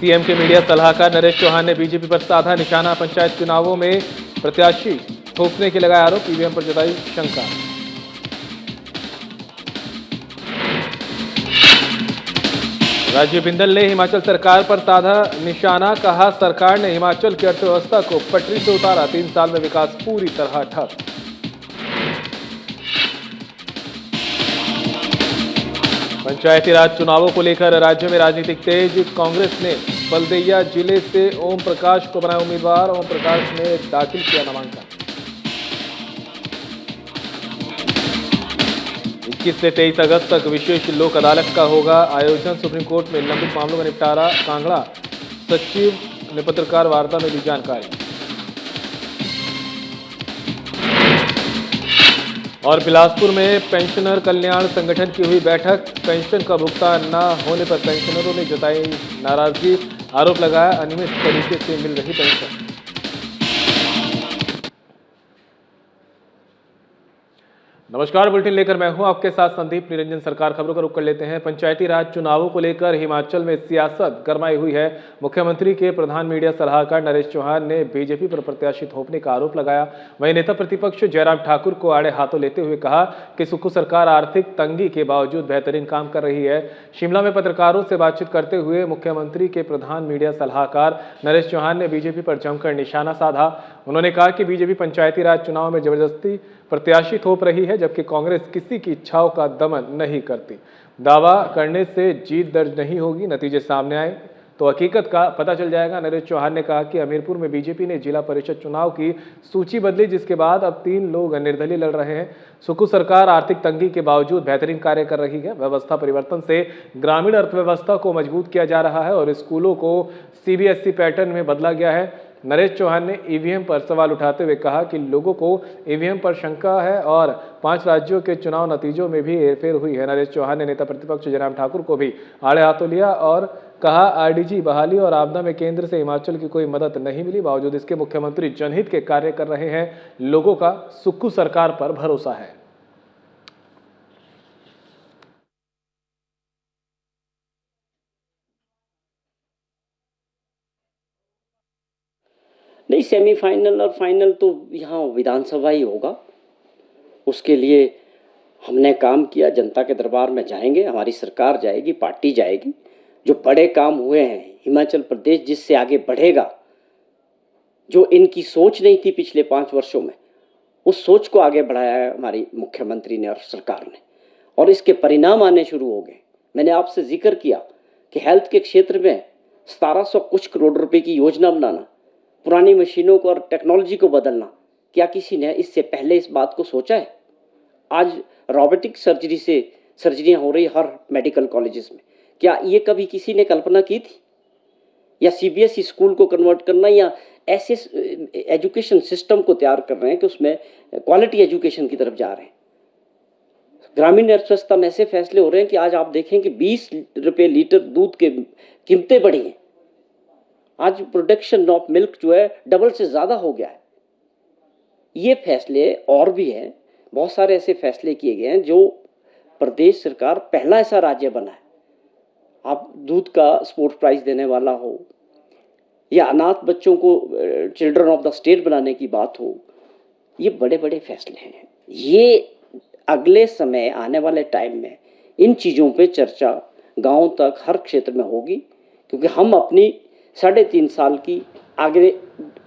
CM के media सलाहकार नरेश चौहान ने बीजेपी पर साधा निशाना। पंचायत चुनावों में प्रत्याशी थोपने के लगाए आरोप, ईवीएम पर जताई शंका। राजीव बिंदल ने हिमाचल सरकार पर साधा निशाना। कहा, सरकार ने हिमाचल की अर्थव्यवस्था को पटरी से उतारा, 3 साल में विकास पूरी तरह ठप। पंचायती राज चुनावों को लेकर राज्य में राजनीतिक तेज। कांग्रेस ने बलदेया जिले से ओम प्रकाश को बनाया उम्मीदवार। ओम प्रकाश ने दाखिल किया नामांकन। 21 से 23 अगस्त तक विशेष लोक अदालत का होगा आयोजन। सुप्रीम कोर्ट में लंबित मामलों का निपटारा। कांगड़ा सचिव ने पत्रकार वार्ता में दी जानकारी। और बिलासपुर में पेंशनर कल्याण संगठन की हुई बैठक। पेंशन का भुगतान न होने पर पेंशनरों ने जताई नाराजगी। आरोप लगाया, अनियमित तरीके से मिल रही पेंशन। नमस्कार, बुलेटिन लेकर मैं हूं आपके साथ संदीप निरंजन। सरकार खबरों का रुख कर लेते हैं। पंचायती राज चुनावों को लेकर हिमाचल में सियासत गरमाई हुई है। मुख्यमंत्री के प्रधान मीडिया सलाहकार नरेश चौहान ने बीजेपी पर प्रत्याशी थोपने का आरोप लगाया। वहीं नेता प्रतिपक्ष जयराम ठाकुर को आड़े हाथों लेते हुए कहा कि सुक्खू सरकार आर्थिक तंगी के बावजूद बेहतरीन काम कर रही है। शिमला में पत्रकारों से बातचीत करते हुए मुख्यमंत्री के प्रधान मीडिया सलाहकार नरेश चौहान ने बीजेपी पर जमकर निशाना साधा। उन्होंने कहा कि बीजेपी पंचायती राज चुनाव में जबरदस्ती प्रत्याशी थोप रही है, जबकि कांग्रेस किसी की इच्छाओं का दमन नहीं करती। दावा करने से जीत दर्ज नहीं होगी, नतीजे सामने आए तो हकीकत का पता चल जाएगा। नरेश चौहान ने कहा कि हमीरपुर में बीजेपी ने जिला परिषद चुनाव की सूची बदली, जिसके बाद अब 3 लोग निर्दलीय लड़ रहे हैं। सुक्खू सरकार आर्थिक तंगी के बावजूद बेहतरीन कार्य कर रही है। व्यवस्था परिवर्तन से ग्रामीण अर्थव्यवस्था को मजबूत किया जा रहा है और स्कूलों को सीबीएसई पैटर्न में बदला गया है। नरेश चौहान ने ईवीएम पर सवाल उठाते हुए कहा कि लोगों को ईवीएम पर शंका है और 5 राज्यों के चुनाव नतीजों में भी हेरफेर हुई है। नरेश चौहान ने नेता प्रतिपक्ष जयराम ठाकुर को भी आड़े हाथों लिया और कहा, आरडीजी बहाली और आपदा में केंद्र से हिमाचल की कोई मदद नहीं मिली, बावजूद इसके मुख्यमंत्री जनहित के कार्य कर रहे हैं। लोगों का सुक्खू सरकार पर भरोसा है। नहीं, सेमीफाइनल और फाइनल तो यहाँ विधानसभा ही होगा। उसके लिए हमने काम किया, जनता के दरबार में जाएंगे, हमारी सरकार जाएगी, पार्टी जाएगी। जो बड़े काम हुए हैं, हिमाचल प्रदेश जिससे आगे बढ़ेगा, जो इनकी सोच नहीं थी पिछले 5 वर्षों में, उस सोच को आगे बढ़ाया है हमारी मुख्यमंत्री ने और सरकार ने, और इसके परिणाम आने शुरू हो गए। मैंने आपसे जिक्र किया कि हेल्थ के क्षेत्र में 1700 कुछ करोड़ रुपए की योजना बनाना, पुरानी मशीनों को और टेक्नोलॉजी को बदलना, क्या किसी ने इससे पहले इस बात को सोचा है? आज रोबोटिक सर्जरी से सर्जरियां हो रही हर मेडिकल कॉलेजेस में, क्या ये कभी किसी ने कल्पना की थी? या सीबीएसई स्कूल को कन्वर्ट करना, या ऐसे एजुकेशन सिस्टम को तैयार कर रहे हैं कि उसमें क्वालिटी एजुकेशन की तरफ जा रहे हैं। ग्रामीण अर्थव्यवस्था में ऐसे फैसले हो रहे हैं कि आज आप देखें कि 20 रुपये लीटर दूध के कीमतें बढ़ी हैं। आज प्रोडक्शन ऑफ मिल्क जो है डबल से ज़्यादा हो गया है। ये फैसले और भी हैं, बहुत सारे ऐसे फैसले किए गए हैं जो प्रदेश सरकार पहला ऐसा राज्य बना है। आप दूध का स्पोर्ट्स प्राइज देने वाला हो, या अनाथ बच्चों को चिल्ड्रन ऑफ द स्टेट बनाने की बात हो, ये बड़े बड़े फैसले हैं। ये अगले समय आने वाले टाइम में इन चीज़ों पे चर्चा गाँव तक हर क्षेत्र में होगी, क्योंकि हम अपनी 3.5 साल की आगे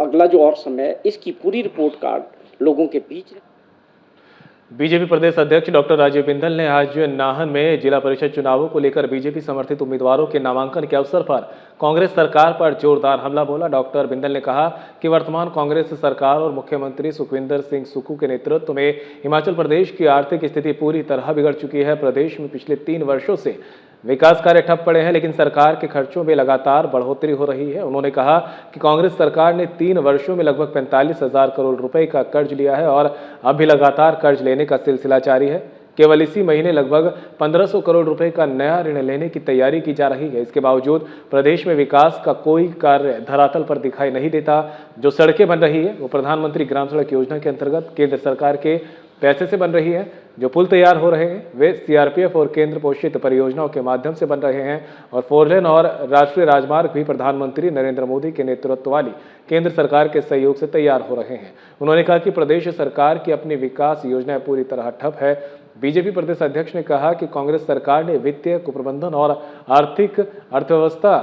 अगला जो और समय है, इसकी पूरी रिपोर्ट कार्ड लोगों के बीच। बीजेपी प्रदेश अध्यक्ष डॉक्टर राजीव बिंदल ने आज नाहन में जिला परिषद चुनावों को लेकर बीजेपी समर्थित उम्मीदवारों के नामांकन के अवसर पर कांग्रेस सरकार पर जोरदार हमला बोला। डॉक्टर बिंदल ने कहा कि वर्तमान कांग्रेस सरकार और मुख्यमंत्री सुखविंदर सिंह सुक्खू के नेतृत्व में हिमाचल प्रदेश की आर्थिक स्थिति पूरी तरह बिगड़ चुकी है। प्रदेश में पिछले 3 वर्षों से विकास कार्य ठप पड़े हैं, लेकिन सरकार के खर्चों में लगातार बढ़ोतरी हो रही है। उन्होंने कहा कि कांग्रेस सरकार ने 3 वर्षों में लगभग 45,000 करोड़ रुपए का कर्ज लिया है और अब भी लगातार कर्ज लेने का सिलसिला जारी है। केवल इसी महीने लगभग 1500 करोड़ रुपए का नया ऋण लेने की तैयारी की जा रही है। इसके बावजूद प्रदेश में विकास का कोई कार्य धरातल पर दिखाई नहीं देता। जो सड़कें बन रही है वो प्रधानमंत्री ग्राम सड़क योजना के अंतर्गत केंद्र सरकार के पैसे से बन रही है। जो पुल तैयार हो रहे हैं वे सीआरपीएफ और केंद्र पोषित परियोजनाओं के माध्यम से बन रहे हैं और 4 लेन और राष्ट्रीय राजमार्ग भी प्रधानमंत्री नरेंद्र मोदी के नेतृत्व वाली केंद्र सरकार के सहयोग से तैयार हो रहे हैं। उन्होंने कहा कि प्रदेश सरकार की अपनी विकास योजनाएं पूरी तरह ठप है। बीजेपी प्रदेश अध्यक्ष ने कहा कि कांग्रेस सरकार ने वित्तीय कुप्रबंधन और आर्थिक अर्थव्यवस्था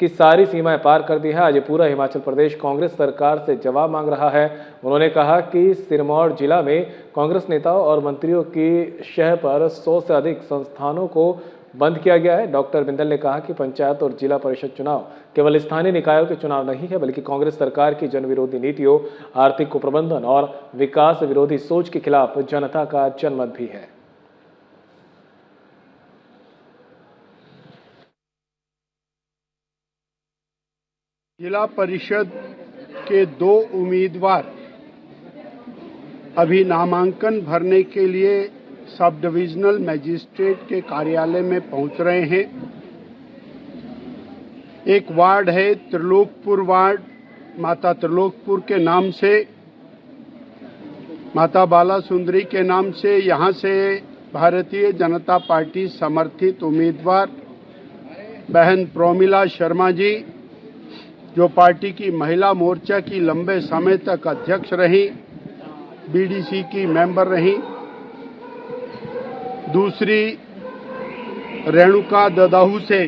की सारी सीमाएं पार कर दी है। आज पूरा हिमाचल प्रदेश कांग्रेस सरकार से जवाब मांग रहा है। उन्होंने कहा कि सिरमौर जिला में कांग्रेस नेताओं और मंत्रियों की शह पर 100 से अधिक संस्थानों को बंद किया गया है। डॉक्टर बिंदल ने कहा कि पंचायत और जिला परिषद चुनाव केवल स्थानीय निकायों के चुनाव नहीं है, बल्कि कांग्रेस सरकार की जन विरोधी नीतियों, आर्थिक कुप्रबंधन और विकास विरोधी सोच के खिलाफ जनता का जनमत भी है। जिला परिषद के 2 उम्मीदवार अभी नामांकन भरने के लिए सब डिविजनल मजिस्ट्रेट के कार्यालय में पहुंच रहे हैं। एक वार्ड है त्रिलोकपुर वार्ड, माता त्रिलोकपुर के नाम से, माता बाला सुंदरी के नाम से। यहाँ से भारतीय जनता पार्टी समर्थित उम्मीदवार बहन प्रोमिला शर्मा जी, जो पार्टी की महिला मोर्चा की लंबे समय तक अध्यक्ष रही, बीडीसी की मेंबर रही। दूसरी रेणुका ददाहू से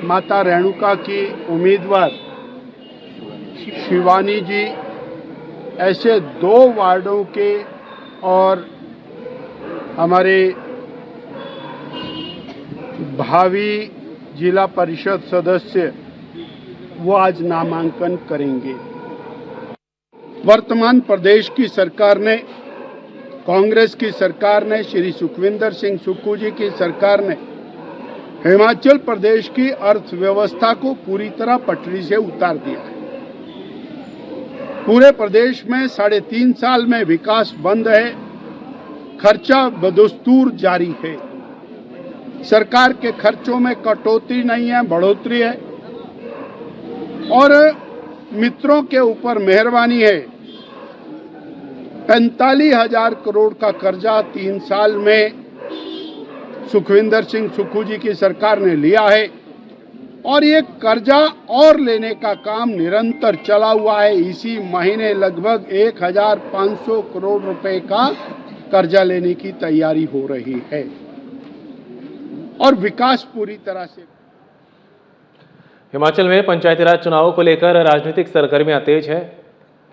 माता रेणुका की उम्मीदवार शिवानी जी। ऐसे 2 वार्डों के और हमारे भावी जिला परिषद सदस्य वो आज नामांकन करेंगे। वर्तमान प्रदेश की सरकार ने, कांग्रेस की सरकार ने, श्री सुखविंदर सिंह सुक्खू जी की सरकार ने हिमाचल प्रदेश की अर्थव्यवस्था को पूरी तरह पटरी से उतार दिया है। पूरे प्रदेश में 3.5 साल में विकास बंद है, खर्चा बदस्तूर जारी है। सरकार के खर्चों में कटौती नहीं है, बढ़ोतरी है। और मित्रों के ऊपर मेहरबानी है। 45,000 करोड़ का कर्जा 3 साल में सुखविंदर सिंह सुक्खू जी की सरकार ने लिया है और ये कर्जा और लेने का काम निरंतर चला हुआ है। इसी महीने लगभग 1,500 करोड़ रुपए का कर्जा लेने की तैयारी हो रही है और विकास पूरी तरह से। हिमाचल में पंचायती राज चुनावों को लेकर राजनीतिक सरगर्मियां तेज है।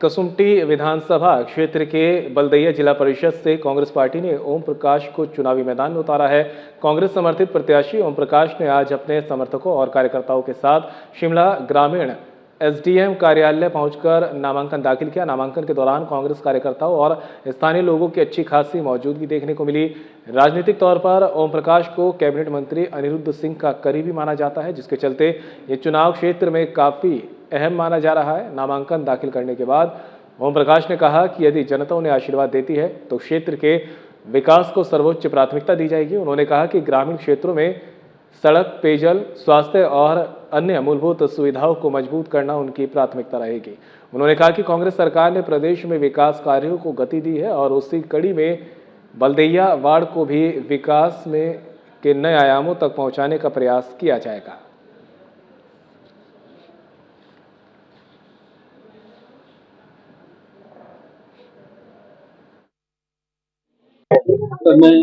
कसुम्पटी विधानसभा क्षेत्र के बलदैया जिला परिषद से कांग्रेस पार्टी ने ओम प्रकाश को चुनावी मैदान में उतारा है। कांग्रेस समर्थित प्रत्याशी ओम प्रकाश ने आज अपने समर्थकों और कार्यकर्ताओं के साथ शिमला ग्रामीण एसडीएम कार्यालय पहुंचकर नामांकन दाखिल किया। नामांकन के दौरान कांग्रेस कार्यकर्ताओं और स्थानीय लोगों की अच्छी खासी मौजूदगी देखने को मिली। राजनीतिक तौर पर ओम प्रकाश को कैबिनेट मंत्री अनिरुद्ध सिंह का करीबी माना जाता है, जिसके चलते ये चुनाव क्षेत्र में काफी अहम माना जा रहा है। नामांकन दाखिल करने के बाद ओम प्रकाश ने कहा कि यदि जनता उन्हें आशीर्वाद देती है तो क्षेत्र के विकास को सर्वोच्च प्राथमिकता दी जाएगी। उन्होंने कहा कि ग्रामीण क्षेत्रों में सड़क, पेयजल, स्वास्थ्य और अन्य मूलभूत सुविधाओं को मजबूत करना उनकी प्राथमिकता रहेगी। उन्होंने कहा कि कांग्रेस सरकार ने प्रदेश में विकास कार्यों को गति दी है और उसी कड़ी में बलदैया वार्ड को भी विकास में के नए आयामों तक पहुंचाने का प्रयास किया जाएगा। मैं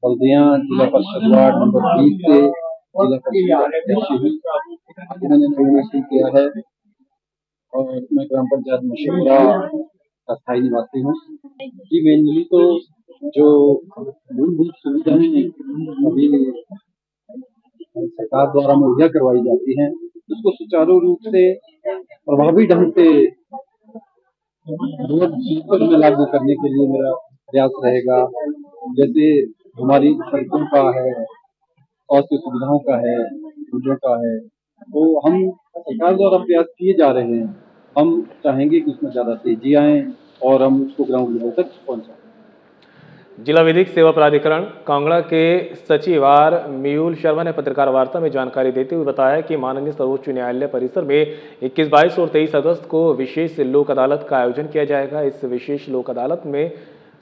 बल्दिया जिला परिषद वार्ड नंबर 20 से जिला परिषद अध्यक्ष हूँ। मैंने नॉमिनेशन किया है और मैं ग्राम पंचायत मशहूरा का स्थायी निवासी हूँ। जी मेनली तो जो मूलभूत सुविधाएं अभी सरकार द्वारा मुहैया करवाई जाती हैं, उसको सुचारू रूप से प्रभावी ढंग से में लागू करने के लिए मेरा प्रयास रहेगा। जैसे हमारी सड़कों का है, स्वास्थ्य सुविधाओं का है, पुलों का है, तो हम सरकार द्वारा प्रयास किए जा रहे हैं। हम चाहेंगे कि उसमें ज्यादा तेजी आए और हम उसको ग्राउंड लेवल तक पहुंचाएं। जिला विधिक सेवा प्राधिकरण कांगड़ा के सचिव आर मयूल शर्मा ने पत्रकार वार्ता में जानकारी देते हुए बताया कि माननीय सर्वोच्च न्यायालय परिसर में 21, 22 और 23 अगस्त को विशेष लोक अदालत का आयोजन किया जाएगा। इस विशेष लोक अदालत में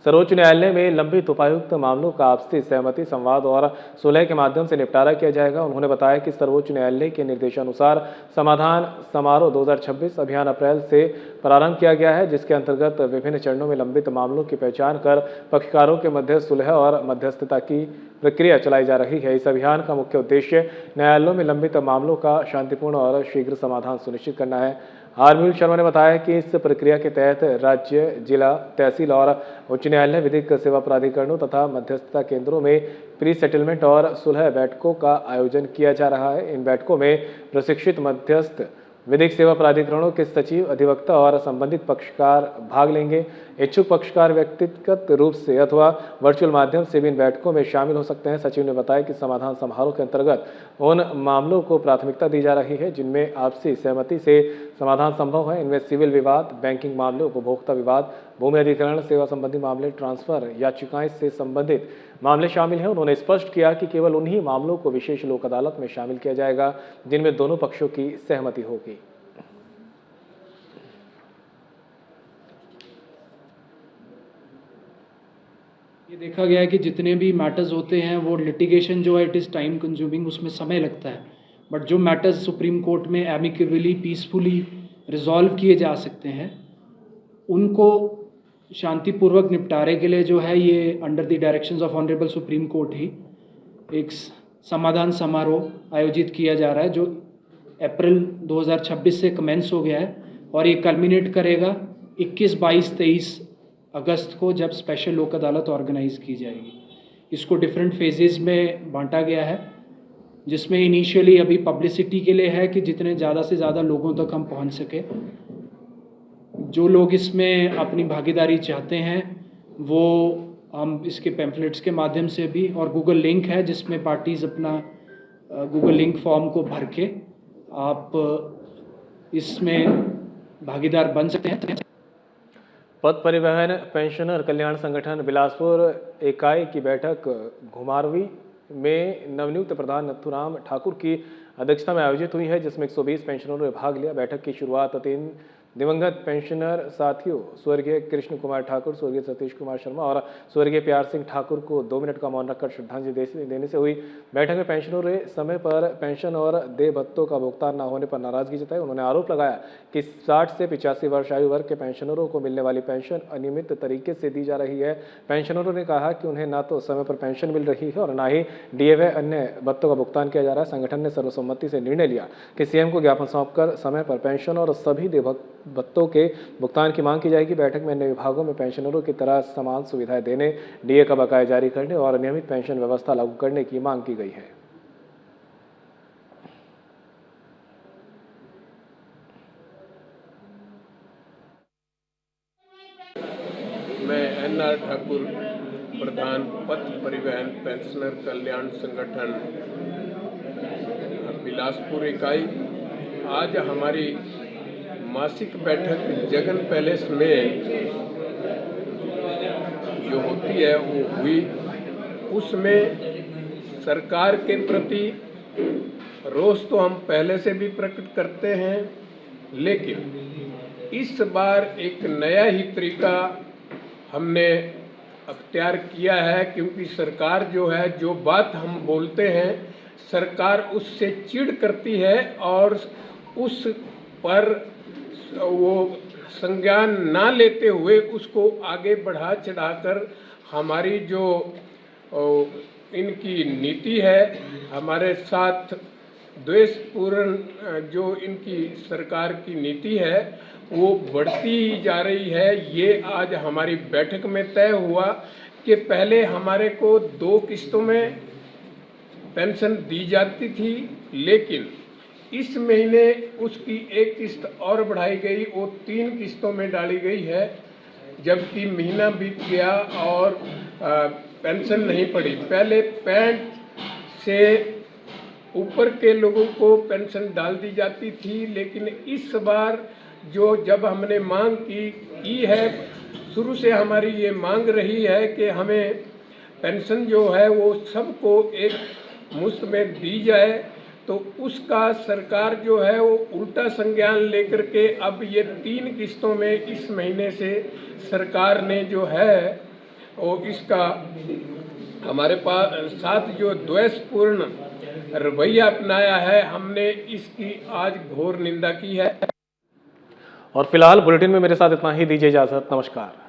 सर्वोच्च न्यायालय में लंबित उपायुक्त मामलों का आपसी सहमति, संवाद और सुलह के माध्यम से निपटारा किया जाएगा। उन्होंने बताया कि सर्वोच्च न्यायालय के निर्देशानुसार समाधान समारोह 2026 अभियान अप्रैल से प्रारंभ किया गया है, जिसके अंतर्गत विभिन्न चरणों में लंबित मामलों की पहचान कर पक्षकारों के मध्य सुलह और मध्यस्थता की प्रक्रिया चलाई जा रही है। इस अभियान का मुख्य उद्देश्य न्यायालयों में लंबित मामलों का शांतिपूर्ण और शीघ्र समाधान सुनिश्चित करना है। आरमील शर्मा ने बताया कि इस प्रक्रिया के तहत राज्य, जिला, तहसील और उच्च न्यायालय, विधिक सेवा प्राधिकरणों तथा मध्यस्थता केंद्रों में प्री सेटलमेंट और सुलह बैठकों का आयोजन किया जा रहा है। इन बैठकों में प्रशिक्षित मध्यस्थ, विधिक सेवा प्राधिकरणों के सचिव, अधिवक्ता और संबंधित पक्षकार भाग लेंगे। इच्छुक पक्षकार व्यक्तिगत रूप से अथवा वर्चुअल माध्यम से भी इन बैठकों में शामिल हो सकते हैं। सचिव ने बताया कि समाधान समारोह के अंतर्गत उन मामलों को प्राथमिकता दी जा रही है जिनमें आपसी सहमति से समाधान संभव है। इनमें सिविल विवाद, बैंकिंग मामले, उपभोक्ता विवाद, भूमि अधिग्रहण, सेवा संबंधी मामले, ट्रांसफर, याचिकाएं से संबंधित मामले शामिल हैं। उन्होंने स्पष्ट किया कि केवल उन्हीं मामलों को विशेष लोक अदालत में शामिल किया जाएगा जिनमें दोनों पक्षों की सहमति होगी। ये देखा गया है कि जितने भी मैटर्स होते हैं वो लिटिगेशन जो है इट इज़ टाइम कंज्यूमिंग, उसमें समय लगता है। बट जो मैटर्स सुप्रीम कोर्ट में एमिकेबली, पीसफुली रिजॉल्व किए जा सकते हैं, उनको शांतिपूर्वक निपटारे के लिए जो है ये under the directions of honourable Supreme Court ही एक समाधान समारोह आयोजित किया जा रहा है जो अप्रैल 2026 से कमेंस हो गया है और ये कल्मिनेट करेगा 21, 22, 23 अगस्त को जब स्पेशल लोक अदालत ऑर्गेनाइज की जाएगी। इसको डिफरेंट फेजेस में बांटा गया है, जिसमें इनिशियली अभी पब्लिसिटी के लिए है कि जितने ज़्यादा से ज़्यादा लोगों तक हम पहुंच सके। जो लोग इसमें अपनी भागीदारी चाहते हैं वो हम इसके पैम्फलेट्स के माध्यम से भी, और गूगल लिंक है जिसमें पार्टीज़ अपना गूगल लिंक फॉर्म को भर के आप इसमें भागीदार बन सकते हैं। पथ परिवहन पेंशनर कल्याण संगठन बिलासपुर इकाई की बैठक घुमारवी में नवनियुक्त प्रधान नथुराम ठाकुर की अध्यक्षता में आयोजित हुई है, जिसमें 120 पेंशनरों ने भाग लिया। बैठक की शुरुआत 3 दिवंगत पेंशनर साथियों स्वर्गीय कृष्ण कुमार ठाकुर, स्वर्गीय सतीश कुमार शर्मा और स्वर्गीय प्यार सिंह ठाकुर को 2 मिनट का मौन रखकर श्रद्धांजलि देने से हुई। बैठक में पेंशनरों ने समय पर पेंशन और देय भत्तों का भुगतान न होने पर नाराजगी जताई। उन्होंने आरोप लगाया कि 60 से 85 वर्ष आयु वर्ग के पेंशनरों को मिलने वाली पेंशन अनियमित तरीके से दी जा रही है। पेंशनरों ने कहा कि उन्हें न तो समय पर पेंशन मिल रही है और न ही डीए व अन्य भत्तों का भुगतान किया जा रहा है। संगठन ने सर्वसम्मति से निर्णय लिया कि सीएम को ज्ञापन सौंपकर समय पर पेंशन और सभी देय भत्तों के भुगतान की मांग की जाएगी। बैठक में अन्य विभागों में पेंशनरों की तरह समान सुविधाएं देने, डीए का बकाया जारी करने और नियमित पेंशन व्यवस्था लागू करने की मांग की गई है। मैं एन.आर. ठाकुर, प्रधान पथ परिवहन पेंशनर कल्याण संगठन बिलासपुर इकाई, आज हमारी मासिक बैठक जगन पैलेस में जो होती है वो हुई। उसमें सरकार के प्रति रोष तो हम पहले से भी प्रकट करते हैं, लेकिन इस बार एक नया ही तरीका हमने अख्तियार किया है, क्योंकि सरकार जो है, जो बात हम बोलते हैं, सरकार उससे चिढ़ करती है और उस पर वो संज्ञान ना लेते हुए उसको आगे बढ़ा चढ़ाकर हमारी जो इनकी नीति है, हमारे साथ द्वेषपूर्ण जो इनकी सरकार की नीति है वो बढ़ती ही जा रही है। ये आज हमारी बैठक में तय हुआ कि पहले हमारे को 2 किस्तों में पेंशन दी जाती थी, लेकिन इस महीने उसकी 1 किस्त और बढ़ाई गई, वो 3 किस्तों में डाली गई है। जबकि महीना बीत गया और पेंशन नहीं पड़ी। पहले 65 से ऊपर के लोगों को पेंशन डाल दी जाती थी, लेकिन इस बार जो जब हमने मांग की है, शुरू से हमारी ये मांग रही है कि हमें पेंशन जो है वो सबको एक मुश्त में दी जाए, तो उसका सरकार जो है वो उल्टा संज्ञान लेकर के अब ये 3 किस्तों में इस महीने से सरकार ने जो है और इसका हमारे पास साथ जो द्वेषपूर्ण रवैया अपनाया है, हमने इसकी आज घोर निंदा की है। और फिलहाल बुलेटिन में मेरे साथ इतना ही। दीजिए इजाजत। नमस्कार।